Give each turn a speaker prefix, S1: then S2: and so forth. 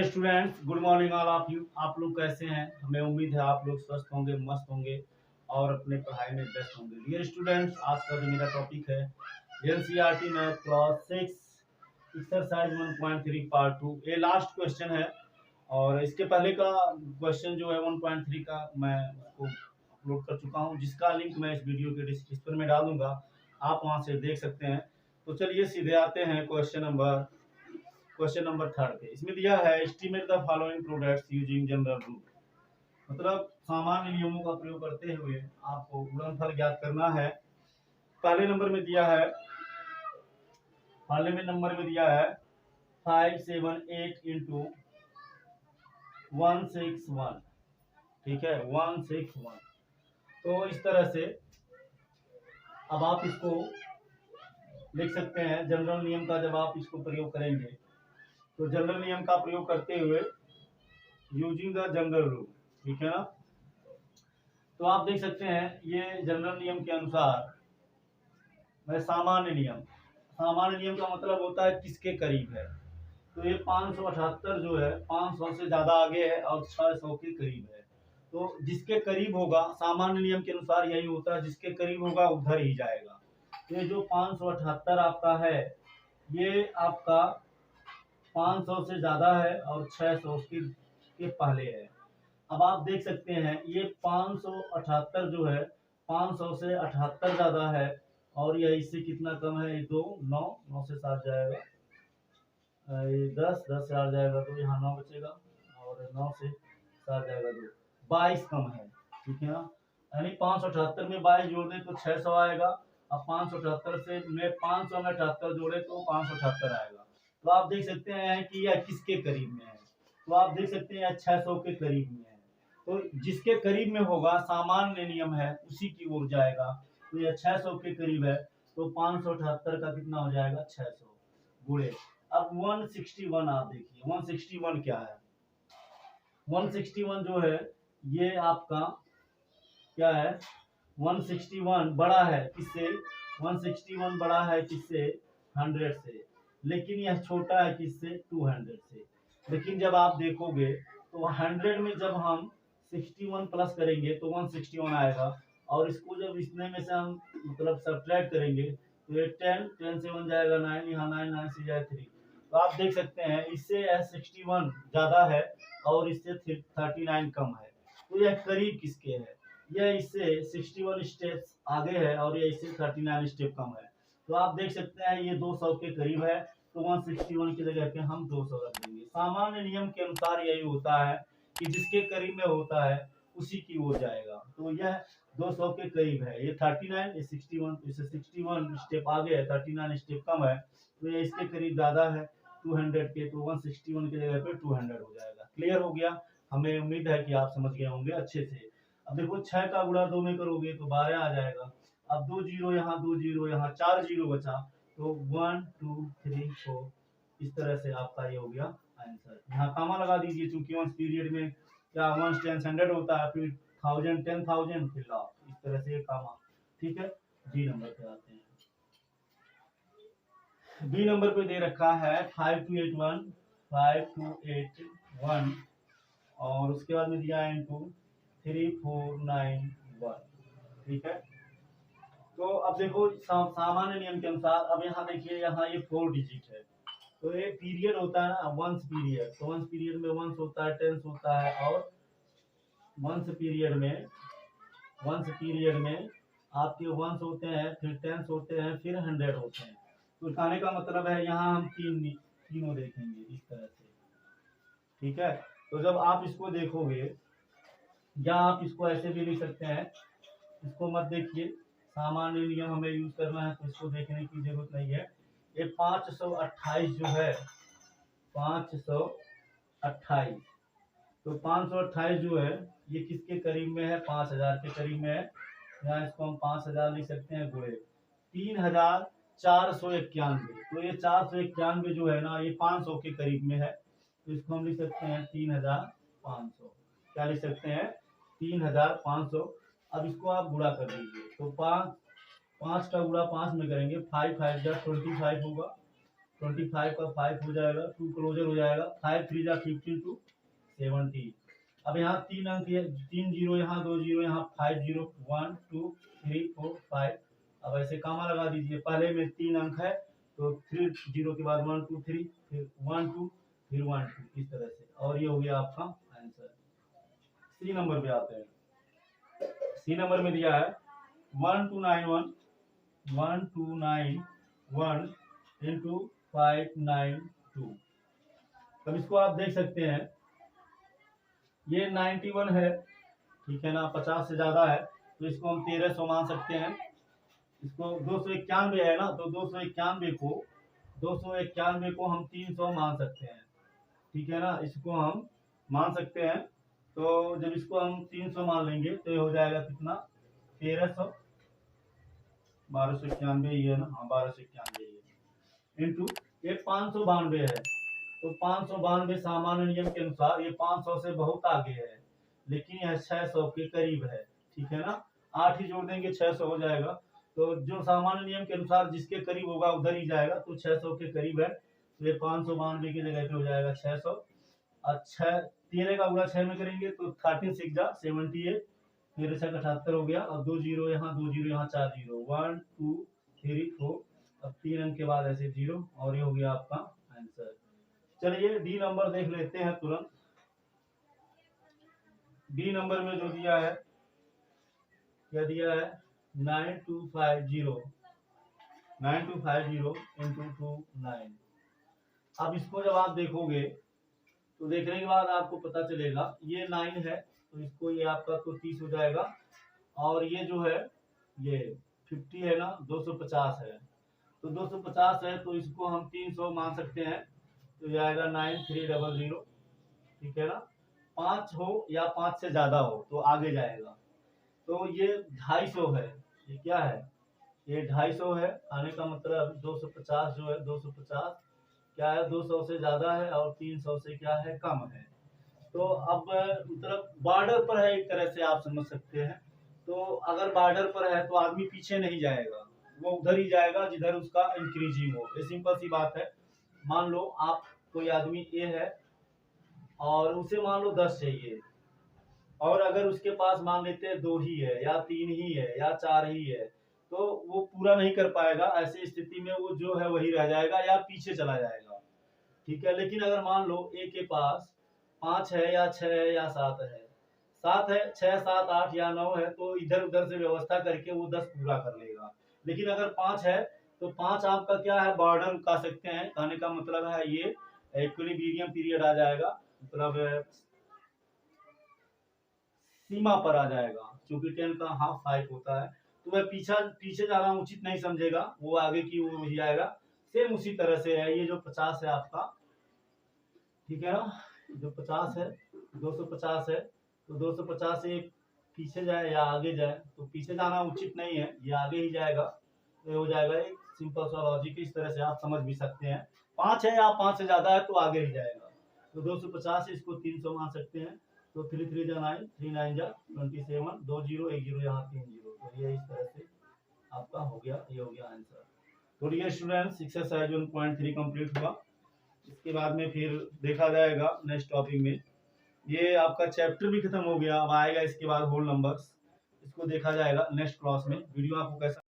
S1: Students, good morning all of you. आप लोग कैसे हैं? हमें उम्मीद है आप लोग स्वस्थ होंगे, मस्त होंगे और अपने पढ़ाई में व्यस्त होंगे। डियर स्टूडेंट्स, आज का जो मेरा टॉपिक है NCERT math class 6 exercise 1.3 part 2। ये लास्ट क्वेश्चन है और इसके पहले का क्वेश्चन जो है 1.3 का मैं उसको अपलोड कर चुका हूँ, जिसका लिंक मैं इस वीडियो के डिस्क्रिप्शन में डालूंगा, आप वहां से देख सकते हैं। तो चलिए सीधे आते हैं क्वेश्चन नंबर 3 पे। इसमें दिया है estimate the following products using general rule, मतलब सामान्य नियमों का प्रयोग करते हुए आपको गुणनफल ज्ञात करना है। पहले नंबर में दिया है 578 इंटू 161, ठीक है 161। तो इस तरह से अब आप इसको लिख सकते हैं जनरल नियम का। जब आप इसको प्रयोग करेंगे तो जनरल नियम का प्रयोग करते हुए यूजिंग द जनरल रूल, ठीक है ना। तो आप देख सकते हैं ये जनरल नियम के अनुसार मैं सामान्य नियम का मतलब होता है किसके करीब है। तो ये 578 जो है 500 से ज्यादा आगे है और 600 के करीब है। तो जिसके करीब होगा, सामान्य नियम के अनुसार यही होता है, जिसके करीब होगा उधर ही जाएगा। ये जो 578 आपका है ये आपका 500 से ज्यादा है और 600 के पहले है। अब आप देख सकते हैं ये 578 जो है 500 से 78 ज्यादा है और यह इससे कितना कम है, ये 2 9 9 से 7 जाएगा, ये 10 10 से 8 जाएगा तो यहाँ 9 बचेगा और 9 से 7 जाएगा 2, 22 कम है, ठीक है ना। यानी 578 में 22 जोड़ दें तो 600 आएगा। अब 578 से में 500 में 78 जोड़े तो 578 आएगा। तो आप देख सकते हैं कि यह किसके करीब में है। तो आप देख सकते हैं 600 के करीब में है। तो जिसके करीब में होगा, सामान्य नियम है, उसी की ओर जाएगा। तो यह 600 के करीब है तो 578 का कितना हो जाएगा 600 गुणे। अब 161 आप देखिए 161 क्या है। 161 जो है ये आपका क्या है, 161 बड़ा है किससे, 161 बड़ा है किससे 100 से, लेकिन यह छोटा है किससे 200 से। लेकिन जब आप देखोगे तो 100 में जब हम 61 प्लस करेंगे तो 161 आएगा और इसको जब इसमें में से हम मतलब सब्ट्रैक्ट करेंगे तो ये 10 10 से 1 जाएगा 9, यहाँ 9 9 से जाए 3। तो आप देख सकते हैं इससे 61 ज्यादा है और इससे 39 कम है। तो यह करीब किसके है, यह इससे 61 स्टेप्स आगे है और यह इससे 39 स्टेप कम है। तो आप देख सकते हैं ये 200 के करीब है तो 161 की जगह पे हम 200 रख देंगे। सामान्य नियम के अनुसार यही होता है कि जिसके करीब में होता है उसी की ओर जाएगा। तो यह 200 के करीब है, ये 39, ये 61, इससे 61 स्टेप आगे है, 39 स्टेप कम है तो ये इसके करीब ज्यादा है 200 के, तो 161 की जगह पे 200 हो जाएगा। क्लियर हो गया? हमें उम्मीद है कि आप समझ गए होंगे अच्छे से। अब देखो 6 का गुणा 2 में करोगे तो 12 आ जाएगा। अब 2 जीरो यहाँ, 2 जीरो यहाँ, 4 जीरो बचा तो 1 2 3 4, इस तरह से आपका ये हो गया आंसर। यहाँ कामा लगा दीजिए क्योंकि वंस पीरियड में क्या 1 10 100 होता है, फिर 1000 10,000 फिर लाख, इस तरह से कामा। ठीक है, बी नंबर पे आते हैं। बी नंबर पे दे रखा है 5281 और उसके बाद में दिया है इनटू 3491, ठीक है। तो अब देखो सामान्य नियम के अनुसार, अब यहाँ देखिए यहाँ ये 4 डिजिट है तो ये पीरियड होता है ना, वंस पीरियड, तो वंस पीरियड में वंस होता है, टेंस होता है और वंस पीरियड में आपके वंस होते हैं, फिर टेंस होते हैं, फिर 100 होते हैं। तो कहने का मतलब है यहाँ हम तीनों देखेंगे इस तरह से, ठीक है। तो जब आप इसको देखोगे या आप इसको ऐसे भी लिख सकते हैं, इसको मत देखिए, सामान्य नियम हमें यूज करना है तो इसको देखने की जरूरत नहीं है। ये 528 जो है 528, तो 528 जो है ये किसके करीब में है, 5000 के करीब में है। यहाँ इसको हम 5000 लिख सकते हैं गुणे 3491, तो ये 491 जो है ना ये 500 के करीब में है, तो इसको हम लिख सकते हैं 3500। क्या लिख सकते हैं 3500। अब इसको आप गुणा कर दीजिए तो 5 का गुणा 5 में करेंगे, 5 5 25 होगा 25 का 5 हो जाएगा, 2 क्लोजर हो जाएगा, 5 3 जा 15 टू 70। अब यहाँ 3 अंक है, 3 जीरो यहाँ, 2 जीरो यहाँ, 5 जीरो, 1 2 3 4 5। अब ऐसे कामा लगा दीजिए, पहले में 3 अंक है तो 3 जीरो के बाद 1 2 3, फिर 1 2, फिर 1 2, इस तरह से। और ये हो गया आपका आंसर। सी नंबर पे आते हैं। सी नंबर में दिया है 1291 1291 इंटू 592। तब इसको आप देख सकते हैं, ये 91 है, ठीक है ना, 50 से ज्यादा है तो इसको हम 1300 मान सकते हैं। इसको 291 है ना, तो 291 को हम 300 मान सकते हैं, ठीक है ना, इसको हम मान सकते हैं। तो जब इसको हम 300 मान लेंगे तो ये हो जाएगा कितना, 1300, 1291 ही है ना, हाँ 1291 ही है, इंटू ये 592 है। तो 592 सामान्य नियम के अनुसार ये 500 से बहुत आगे है, लेकिन यह 600 के करीब है, ठीक है ना। 8 ही जोड़ देंगे 600 हो जाएगा। तो जो सामान्य नियम के अनुसार जिसके करीब होगा उधर ही जाएगा, तो 600 के करीब है, तो ये 592 की जगह पे हो जाएगा 600। और 13 का गुणा 6 में करेंगे तो 13 6 जा 78, 13 6 78 हो गया। और 2 जीरो यहाँ, 2 जीरो यहाँ, 4 जीरो, 1 2 3 4। अब 3 अंक के बाद ऐसे 0, और ये हो गया आपका आंसर। चलिए डी नंबर देख लेते हैं तुरंत। डी नंबर में जो दिया है, क्या दिया है, 9250 इंटू 29। अब इसको जब आप देखोगे तो देखने के बाद आपको पता चलेगा ये 9 है, तो इसको ये आपका तो 30 हो जाएगा। और ये जो है ये 50 है ना, 250 है, तो 250 है तो इसको हम 300 मान सकते हैं, तो जाएगा 9300, ठीक है ना। 5 हो या 5 से ज्यादा हो तो आगे जाएगा। तो ये 250 है, ये क्या है, ये 250 है, आने का मतलब 250 जो है, 250 क्या है, 200 से ज्यादा है और 300 से क्या है, कम है। तो अब मतलब बॉर्डर पर है, एक तरह से आप समझ सकते हैं। तो अगर बॉर्डर पर है तो आदमी पीछे नहीं जाएगा, वो उधर ही जाएगा जिधर उसका इंक्रीजिंग हो। ये सिंपल सी बात है। मान लो आप कोई आदमी ए है और उसे मान लो 10 चाहिए, और अगर उसके पास मान लेते हैं 2 ही है या 3 ही है या 4 ही है, तो वो पूरा नहीं कर पाएगा। ऐसी स्थिति में वो जो है वही रह जाएगा या पीछे चला जाएगा, ठीक है। लेकिन अगर मान लो ए के पास 5 है या 6 है या 7 है, 7 है, 6 7 8 या 9 है, तो इधर उधर से व्यवस्था करके वो 10 पूरा कर लेगा। लेकिन अगर 5 है तो 5 आपका क्या है, बॉर्डर कह सकते हैं। कहने का मतलब है ये इक्विलिब्रियम पीरियड आ जाएगा, मतलब सीमा पर आ जाएगा, क्योंकि 10 का हाफ 5 होता है। तो वह पीछे जाना उचित नहीं समझेगा, वो आगे की वो ही आएगा। सेम उसी तरह से है ये जो 50 है आपका, ठीक है ना, जो 50 है 250 है, तो 250 से पीछे जाए या आगे जाए, तो पीछे जाना उचित नहीं है, ये आगे ही जाएगा। तो हो जाएगा एक सिंपल सा लॉजिक, इस तरह से आप समझ भी सकते हैं। 5 है या 5 से ज्यादा है तो आगे ही जाएगा। तो 250 से इसको 300 मान सकते हैं, तो 3 3 जा 9, 3 9 जा 27, 2 जीरो 1 जीरो यहाँ 3 जीरो, तो ये इस तरह से आपका हो गया, ये हो गया आंसर। तो डियर स्टूडेंट्स, एक्सरसाइज 1.3 कंप्लीट हुआ। इसके बाद में फिर देखा जाएगा नेक्स्ट टॉपिक में। ये आपका चैप्टर भी खत्म हो गया, अब आएगा इसके बाद होल नंबर्स, इसको देखा जाएगा नेक्स्ट क्लास में। वीडियो आपको कैसा